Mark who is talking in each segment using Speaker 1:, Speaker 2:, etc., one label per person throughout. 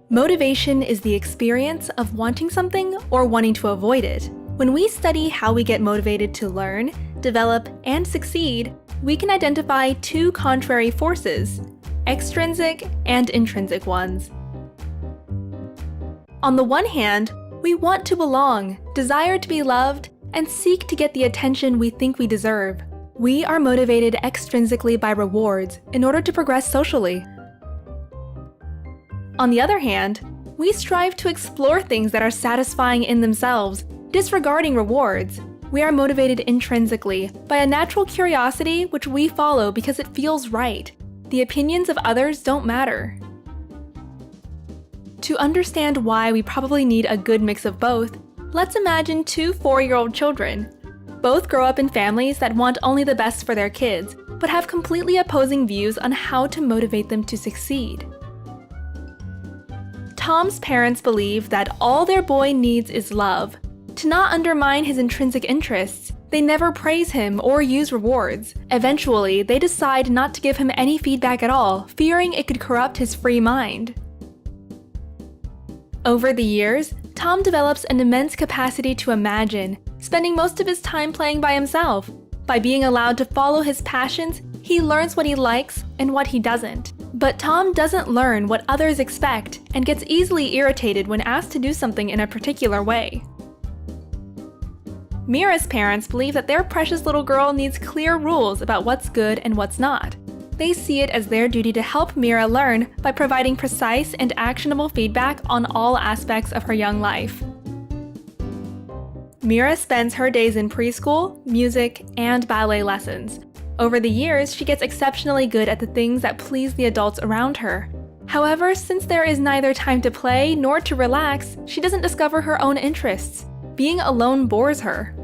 Speaker 1: Motivation is the experience of wanting something or wanting to avoid it. When we study how we get motivated to learn, develop, and succeed, we can identify two contrary forces, extrinsic and intrinsic ones. On the one hand, we want to belong, desire to be loved, and seek to get the attention we think we deserve. We are motivated extrinsically by rewards in order to progress socially. On the other hand, we strive to explore things that are satisfying in themselves, disregarding rewards. We are motivated intrinsically by a natural curiosity which we follow because it feels right. The opinions of others don't matter. To understand why we probably need a good mix of both, let's imagine two 4-year-old children. Both grow up in families that want only the best for their kids, but have completely opposing views on how to motivate them to succeed. Tom's parents believe that all their boy needs is love. To not undermine his intrinsic interests, they never praise him or use rewards. Eventually, they decide not to give him any feedback at all, fearing it could corrupt his free mind. Over the years, Tom develops an immense capacity to imagine, spending most of his time playing by himself. By being allowed to follow his passions, he learns what he likes and what he doesn't. But Tom doesn't learn what others expect and gets easily irritated when asked to do something in a particular way. Mira's parents believe that their precious little girl needs clear rules about what's good and what's not. They see it as their duty to help Mira learn by providing precise and actionable feedback on all aspects of her young life. Mira spends her days in preschool, music, and ballet lessons. Over the years, she gets exceptionally good at the things that please the adults around her. However, since there is neither time to play nor to relax, she doesn't discover her own interests. Being alone bores her.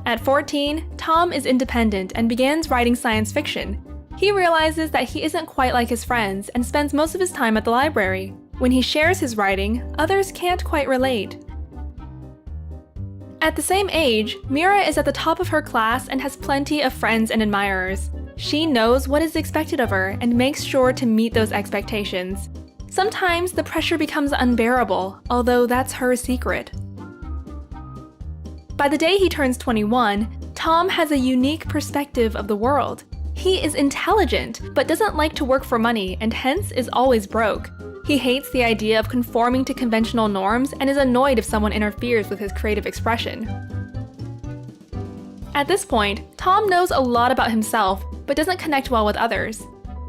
Speaker 1: At 14, Tom is independent and begins writing science fiction. He realizes that he isn't quite like his friends and spends most of his time at the library. When he shares his writing, others can't quite relate. At the same age, Mira is at the top of her class and has plenty of friends and admirers. She knows what is expected of her and makes sure to meet those expectations. Sometimes the pressure becomes unbearable, although that's her secret. By the day he turns 21, Tom has a unique perspective of the world. He is intelligent, but doesn't like to work for money and hence is always broke. He hates the idea of conforming to conventional norms and is annoyed if someone interferes with his creative expression. At this point, Tom knows a lot about himself, but doesn't connect well with others.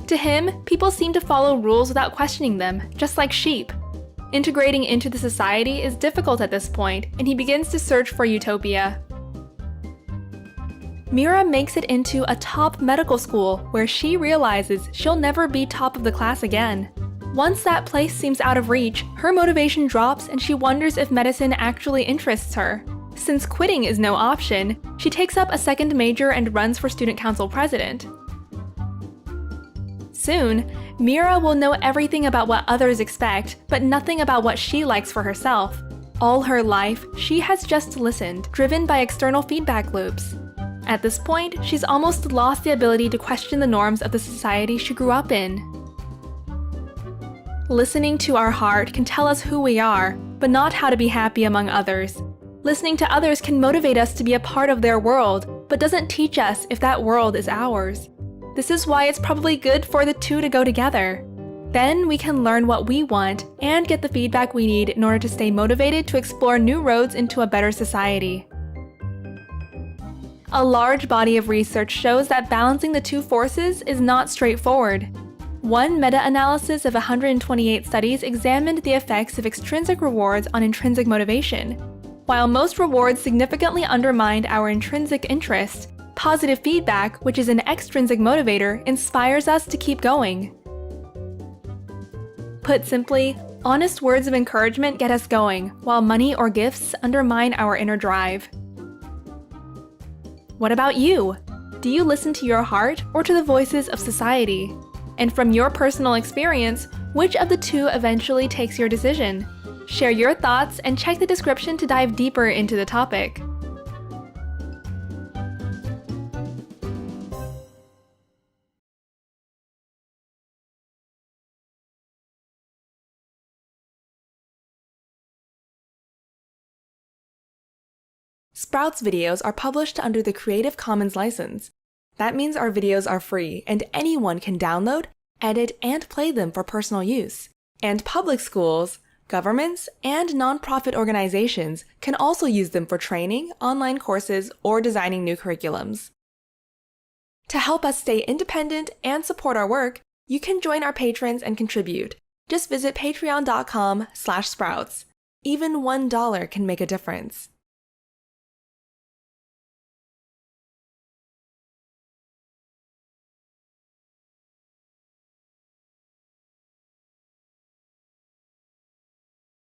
Speaker 1: To him, people seem to follow rules without questioning them, just like sheep. Integrating into the society is difficult at this point, and he begins to search for utopia. Mira makes it into a top medical school where she realizes she'll never be top of the class again. Once that place seems out of reach, her motivation drops and she wonders if medicine actually interests her. Since quitting is no option, she takes up a second major and runs for student council president. Soon, Mira will know everything about what others expect, but nothing about what she likes for herself. All her life, she has just listened, driven by external feedback loops. At this point, she's almost lost the ability to question the norms of the society she grew up in. Listening to our heart can tell us who we are, but not how to be happy among others. Listening to others can motivate us to be a part of their world, but doesn't teach us if that world is ours. This is why it's probably good for the two to go together. Then we can learn what we want and get the feedback we need in order to stay motivated to explore new roads into a better society. A large body of research shows that balancing the two forces is not straightforward. One meta-analysis of 128 studies examined the effects of extrinsic rewards on intrinsic motivation. While most rewards significantly undermined our intrinsic interest, positive feedback, which is an extrinsic motivator, inspires us to keep going. Put simply, honest words of encouragement get us going, while money or gifts undermine our inner drive. What about you? Do you listen to your heart or to the voices of society? And from your personal experience, which of the two eventually takes your decision? Share your thoughts and check the description to dive deeper into the topic. Sprouts videos are published under the Creative Commons license. That means our videos are free and anyone can download, edit, and play them for personal use. And public schools, governments, and nonprofit organizations can also use them for training, online courses, or designing new curriculums. To help us stay independent and support our work, you can join our patrons and contribute. Just visit patreon.com/sprouts. Even $1 can make a difference.